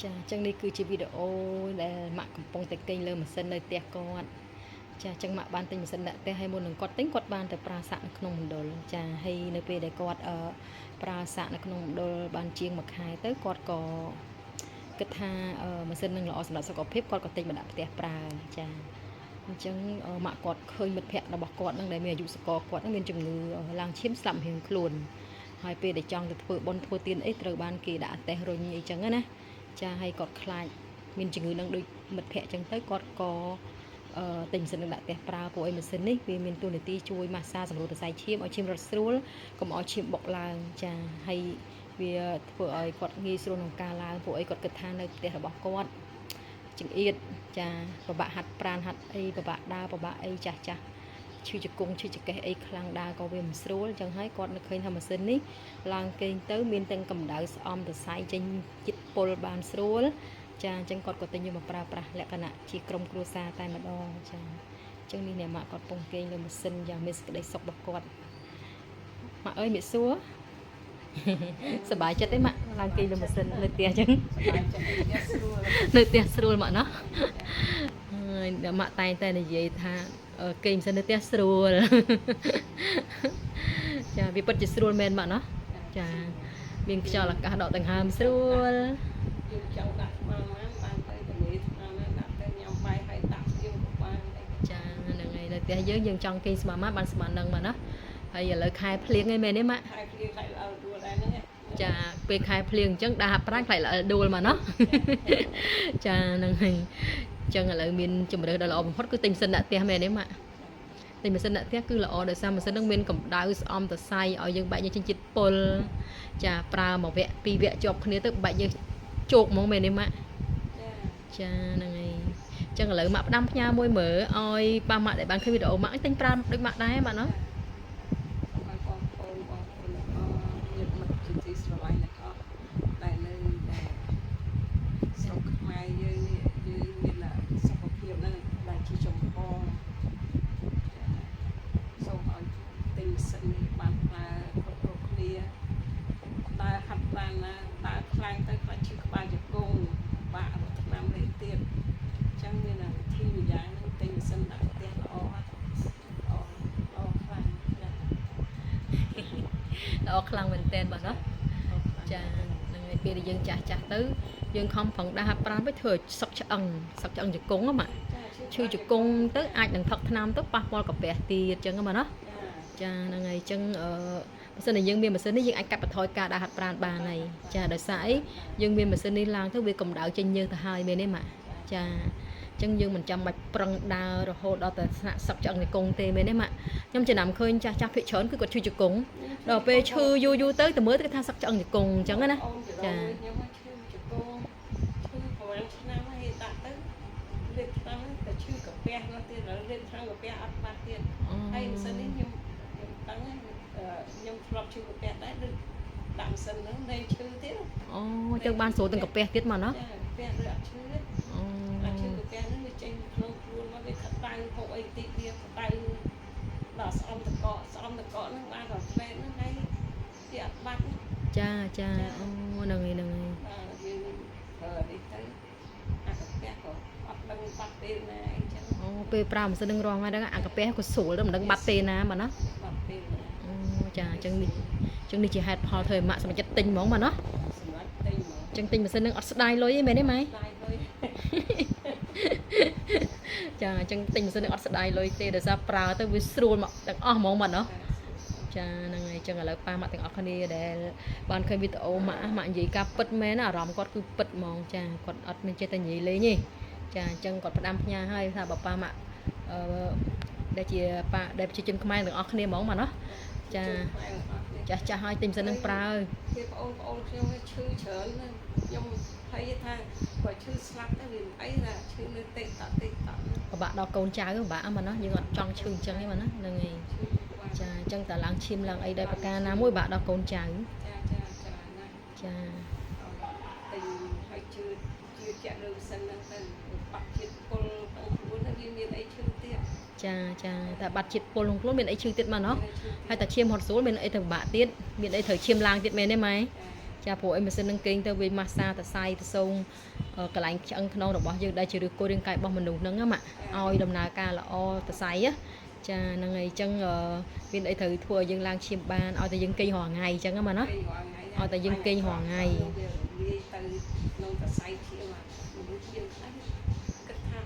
ចាចឹងនេះគឺជាវីដេអូដែលម៉ាក់កំពុងតែកេងលើម៉ាស៊ីននៅផ្ទះគាត់ចាចឹងម៉ាក់បានទិញម៉ាស៊ីនដាក់ផ្ទះហើយមុននឹងគាត់ទិញគាត់បានតែប្រើសាក់នៅក្នុងមណ្ឌលចាហើយនៅពេលដែលគាត់ប្រើសាក់នៅក្នុងមណ្ឌលបានជាងមួយខែទៅគាត់ក៏គិតថាម៉ាស៊ីននឹងល្អសម្រាប់សុខភាពគាត់ក៏ទិញមកដាក់ផ្ទះប្រើចាអញ្ចឹងម៉ាក់គាត់ឃើញមិត្តភ័ក្តិរបស់គាត់នឹងដែលមានអាយុសកលគាត់នឹងមានជំងឺឡើងឈាមស្លាប់រៀងខ្លួនហើយពេលដែលចង់ទៅធ្វើបុណ្យធ្វើទានអីត្រូវបានគេដាក់តេស្តរុញអីចឹងណាចាហើយគាត់ខ្លាចមានជំងឺនឹងដូចមិត្តភ័ក្តិចឹងទៅគាត់ក៏ទិញម៉ាស៊ីននឹងដាក់ផ្ទះប្រើពួកអីម៉ាស៊ីននេះវាមានតួនាទីជួយម៉ាស្សាសម្រួលសរសៃឈាមឲ្យឈាមរត់ស្រួលកុំឲ្យឈាមបុកឡើងចាហើយវាធ្វើឲ្យគាត់ងាយស្រួលក្នុងការឡើងពួកអីគាត់គិតថានៅផ្ទះរបស់គាត់ចង្អៀតចាពិបាកហាត់ប្រាណហាត់អីពិបាកដើរពិបាកអីចាស់ឈឺជង្គង់ឈឺចង្កេះអីខ្លាំងដើរក៏វាមិនស្រួលអញ្ចឹងហើយគាត់នឹកឃើញថាម៉ាស៊ីននេះឡើងគេងទៅមានទាំងកម្ដៅស្អំសរសៃចេញជាតិពុលបានស្រួលចាអញ្ចឹងគាត់ក៏ទិញយកមកប្រើប្រាស់លក្ខណៈជាក្រុមគ្រួសារតែម្ដងចាអញ្ចឹងនេះអ្នកម៉ាក់គាត់ពងគេងលើម៉ាស៊ីនយ៉ាងមានសេចក្តីសុខរបស់គាត់ម៉ាក់អើយមេសួរសប្បាយចិត្តទេម៉ាក់ឡើងគេងលើម៉ាស៊ីននៅផ្ទះអញ្ចឹងនៅផ្ទះស្រួលម៉ាក់ណោះហើយអ្នកម៉ាក់តែងតែនិយាយថាគេងម៉ាស៊ីននៅផ្ទះស្រួលចាវាពិតជាស្រួលមែនម៉ាក់ណោះចាមានខ្យល់អាកាសដកដង្ហើមស្រួលយើងចង់ដាក់ស្មានបានទៅទលេស្មានដាក់ទៅញ៉ាំបាយហើយដាក់យើងក៏បានចាហ្នឹងហើយនៅផ្ទះយើងចង់គេងស្មានបានស្មានហ្នឹងមកណាហើយឥឡូវខែភ្លៀងឯមែនទេម៉ាក់ខែភ្លៀងខែល្អដួលដែរហ្នឹងចាពេលខែភ្លៀងអញ្ចឹងដាប្រាំងខ្លាចល្អដួលមកណាចាហ្នឹងហើយអញ្ចឹងឥឡូវមានជំរឿដ៏ល្អបំផុតគឺទិញម៉ាស៊ីនដាក់ផ្ទះមែនទេម៉ាក់ទិញម៉ាស៊ីនដាក់ផ្ទះគឺល្អដោយសារម៉ាស៊ីនហ្នឹងមានកម្ដៅស្អំសរសៃឲ្យយើងបែកយើងចេញជាតិពុលចាប្រើមួយវគ្គពីរវគ្គជាប់គ្នាទៅបែកយើងជោគហ្មងមែនទេម៉ាក់ចាហ្នឹងហើយអញ្ចឹងឥឡូវម៉ាក់ផ្ដាំផ្ញើមួយមើលឲ្យប៉ាម៉ាក់ដែលបានឃើញវីដេអូម៉ាក់ទិញប្រើដូចម៉ាក់ដែរម៉ាក់ណោះបងប្អូនយើងមកជាទីស្រឡាញ់អ្នកអស់ដែលនៅដែលស្រុកខ្មែរយើងនេះយើងមានសុខភាពហ្នឹងដែលជាចម្បងសូមឲ្យទិញម៉ាស៊ីននេះបានប្រើគ្រប់គ្នាដើរហាត់ប្រាណណាដើរខ្លាំងទៅខ្លាចឈឺក្បាលជង្គង់បាក់រត់ឆ្នាំលេខទៀតអញ្ចឹងមានវិធីមួយយ៉ាងហ្នឹងទិញម៉ាស៊ីនដាក់ផ្ទះល្អខ្លាំងល្អខ្លាំងមែនតើបាទណាចាហ្នឹងហើយពេលដែលយើងចាស់ទៅយើងខំប្រឹងដាស់ហាត់ប្រាណទៅធ្វើឲ្យសុកឆ្អឹងជង្គង់ម៉ាក់ឈឺជង្គង់ទៅអាចនឹងផឹកថ្នាំទៅប៉ះពាល់កាពះទៀតអញ្ចឹងម៉ាក់ណាចាហ្នឹងហើយអញ្ចឹងបើសិនជាយើងមានម៉ាស៊ីននេះយើងអាចកាត់បន្ថយការដាស់ហាត់ប្រាណបានហើយចាដោយសារអីយើងមានម៉ាស៊ីននេះឡើងទៅវាកម្ដៅចេញយើងទៅហើយមែនទេម៉ាក់ចាអញ្ចឹងយើងមិនចាំបាច់ប្រឹងដើររហូតដល់តែស្នាក់សុកឆ្អឹងជង្គង់ទេមែនទេម៉ាក់ខ្ញុំចំណាំឃើញចាស់ភាគច្រើនគឺគាត់ឈឺជង្គង់ដល់ពេលឈឺយូរទៅមើលទៅថាសុកឆ្អឹងជង្គង់អញ្ចឹងណាចាខ្ញុំឈឺជង្គង់ឈឺប្រហែលឆ្នាំហើយដាក់ទៅលេបឆ្នាំតែឈឺកាពះនោះទៀតហើយលេបឆ្នាំកាពះអត់បាត់ទៀតហើយម៉ាស៊ីននេះខ្ញុំដឹងខ្ញុំធ្លាប់ឈឺកាពះដែរដូចដាក់ម៉ាស៊ីនហ្នឹងនៅឈឺទៀតអូអញ្ចឹងបានស្រួលទាំងកាពះទៀតមកណាចាកាពះឬអត់ឈឺទេអត់ឈឺកាពះហ្នឹងវាចេញក្នុងខ្លួនមកវាក្តៅហូបអីតិចវាក្តៅដល់ស្អំតកហ្នឹងបានដល់ពេទ្យហ្នឹងហើយវាអត់បាត់ចាអូហ្នឹងហើយយើងប្រើនេះទៅអាកាពះក៏អត់ដឹងបាត់ទេណាអញ្ចឹងអូពេលប្រើម៉ាស៊ីននឹងរងហើយដឹងអាកាពះក៏ស្រួលទៅមិនដឹងបាត់ទេណាមកណាបាត់ទេណាអូចាអញ្ចឹងនេះជាហេតុផលធ្វើឲ្យម៉ាក់សម្រេចចិត្តទិញហ្មងមកណាសម្រាប់ទិញហ្មងអញ្ចឹងទិញម៉ាស៊ីននឹងអត់ស្ដាយលុយទេមែនទេម៉ែចាអញ្ចឹងទិញម៉ាស៊ីននឹងអត់ស្ដាយលុយទេដោយសារប្រើទៅវាស្រួលមកទាំងអស់ហ្មងមកណាចាហ្នឹងហើយអញ្ចឹងឥឡូវប៉ាម៉ាក់ទាំងអស់គ្នាដែលបានឃើញវីដេអូម៉ាក់និយាយការពិតមែនអារម្មណ៍គាត់គឺពិតហ្មងចាគាត់អត់មានចេះតែនិយាយលេងទេចាអញ្ចឹងគាត់ផ្ដាំផ្ញើឲ្យថាបើប៉ាម៉ាក់ដែលជាប៉ាដែលប្រជាជនខ្មែរទាំងអស់គ្នាហ្មងមកណាចាចាស់ឲ្យទិញម៉ាស៊ីននឹងប្រើគេបងខ្ញុំឈឺច្រើនខ្ញុំភ័យថាបើឈឺស្លាប់ទៅវាអីណាឈឺនៅតិចតពិបាក់ដល់កូនចៅពិបាកមកណាយើងអត់ចង់ឈឺអញ្ចឹងទេមកណាហ្នឹងហើយចាអញ្ចឹងតើឡើងឈាមឡើងអីដោយប្រការណាមួយបាក់ដល់កូនចៅចាណាចាទិញឲ្យជឿជាក់លើម៉ាស៊ីនហ្នឹងទៅបាត់ជាតិពុលក្នុងខ្លួនវាមានអីឈឺទៀតចាតែបាត់ជាតិពុលក្នុងខ្លួនមានអីឈឺទៀតមកណោះហើយតែឈាមហត់ស្រួលមានអីទៅពិបាកទៀតមានអីត្រូវឈាមឡើងទៀតមែនទេម៉ែ ចាព្រោះអីម៉ាស៊ីននឹងគេងទៅវាម៉ាស្សាទៅសាយទៅសូមកន្លែងឆ្អឹងខ្នងរបស់យើងដែលជាឫសគល់រាងកាយរបស់មនុស្សហ្នឹងម៉ាក់ឲ្យដំណើរការល្អទៅសាយចាហ្នឹងហើយអញ្ចឹងមានអីត្រូវធ្វើឲ្យយើងឡើងឈាមបានឲ្យតែយើងគេងរាល់ថ្ងៃអញ្ចឹងម៉ាណាឲ្យតែយើងគេងរាល់ថ្ងៃទៅក្នុងកសៃឈាមមនុស្សយើងខ្លះគិតថា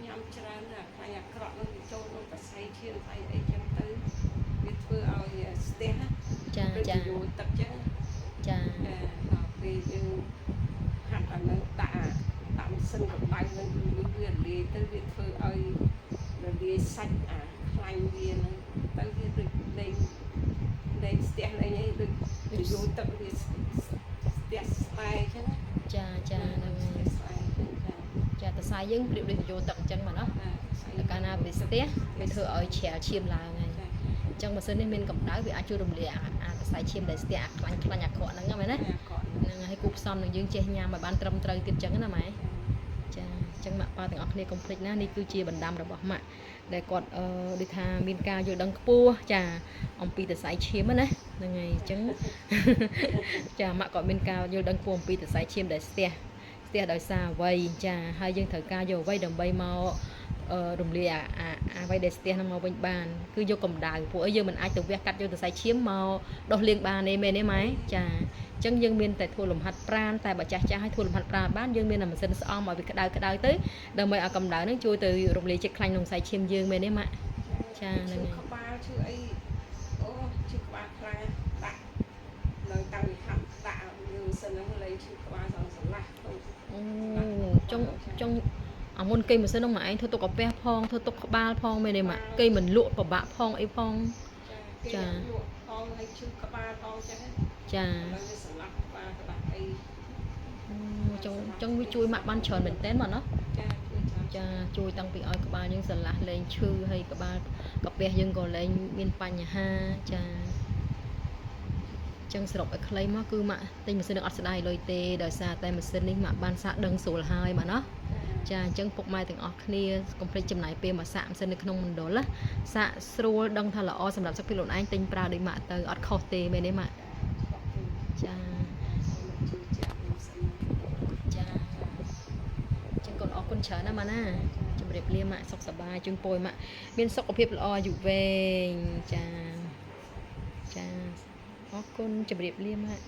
ញ៉ាំច្រើនណាស់ខ្លាញ់អាក្រក់នឹងចូលក្នុងកសៃឈាមស្អីអីចឹងទៅវាធ្វើឲ្យស្ទះចាចាយូរទឹកចឹងចាដល់ពេលយើងហាត់អានឹងដាក់ម៉ាស៊ីនកម្ដៅនឹងវាលាយទៅវាធ្វើឲ្យរលាយសាច់អាខ្លាញ់វានឹងទៅវាដូចលេងស្ទះលេងអីដូចយូរទឹកវាស្ទះស្បែកចឹងចាចាហ្នឹងហើយស្បែកចឹងចាតសាយយើងប្រៀបដូចយោទឹកអញ្ចឹងមកណាតែកាលណាវាស្ទះវាធ្វើឲ្យជ្រាលឈាមឡើងហើយអញ្ចឹងម៉ាស៊ីននេះមានកម្ដៅវាអាចជួយរំលាយអាតសាយឈាមដែលស្ទះអាខ្លាញ់អាក្រក់ហ្នឹងមែនណាហ្នឹងហើយគូផ្សំនឹងយើងចេះញ៉ាំឲ្យបានត្រឹមត្រូវទៀតអញ្ចឹងណាម៉ែចាអញ្ចឹងម៉ាក់ប៉ាទាំងអស់គ្នាកុំភ្លេចណានេះគឺជាបណ្ដាំរបស់ម៉ាក់ដែលគាត់ដូចថាមានការយល់ដឹងខ្ពស់ចាអំពីតសៃឈាមណាហ្នឹងហើយអញ្ចឹងចាម៉ាក់ក៏មានការយល់ដឹងខ្ពស់អំពីតសៃឈាមដែលស្ទះដោយសារអ្វីចាហើយយើងត្រូវការយកអ្វីដើម្បីមករំលាយអ្វីដែលស្ទះនឹងមកវិញបានគឺយកកម្ដៅព្រោះអីយើងមិនអាចទៅវះកាត់យកតសៃឈាមមកដោះលាងបានទេមែនទេម៉ែចាអញ្ចឹងយើងមានតែធ្វើលំហាត់ប្រាណតែបើចាស់ឲ្យធ្វើលំហាត់ប្រាណបានយើងមានតែម៉ាស៊ីនស្អំឲ្យវាក្តៅទៅដើម្បីឲ្យកម្ដៅនឹងជួយទៅរំលាយជាតិខ្លាញ់ក្នុងខ្សែឈាមយើងមែនទេម៉ាក់ចាហ្នឹងហើយក្បាលឈឺអីអូឈឺក្បាលខ្លាំងដាក់នៅតាំងពីហាត់ដាក់យើងសិនហ្នឹងលេងឈឺក្បាលសងស្រឡះអូចុងអាមុនគេម៉ាស៊ីននោះមកឯងធ្វើទុកកាពះផងធ្វើទុកក្បាលផងមែនទេម៉ាក់គេមិនលក់ពិបាកផងអីផងចាលក់ផងឲ្យឈឺក្បាលផងចឹងចាវាសម្លាប់ក្បាលក្បាក់អីចុងវាជួយម៉ាក់បានច្រើនមែនតើមកណាចាជួយតាំងពីឲ្យក្បាលយើងស្រឡះលែងឈឺហើយក្បាលកាពះយើងក៏លែងមានបញ្ហាចាចឹងសរុបឲ្យខ្លីមកគឺម៉ាក់ទិញម៉ាស៊ីននឹងអត់ស្ដាយលុយទេដោយសារតែម៉ាស៊ីននេះម៉ាក់បានសាកដឹងស្រួលហើយម៉ាក់ណាចាអញ្ចឹងពុកម៉ែទាំងអស់គ្នាកុំភ្លេចចំណាយពេលមកសាកម៉ាស៊ីននៅក្នុងមណ្ឌលណាសាកស្រួលដឹងថាល្អសម្រាប់សុខភាពខ្លួនឯងទិញប្រើដោយម៉ាក់ទៅអត់ខុសទេមែនទេម៉ាក់ចាចឹងកូនអរគុណច្រើនណាម៉ាណាជម្រាបលាម៉ាក់សុខសប្បាយជូនពរម៉ាក់មានសុខភាពល្អអាយុវែងចាអរគុណជម្រាបលាម៉ាក់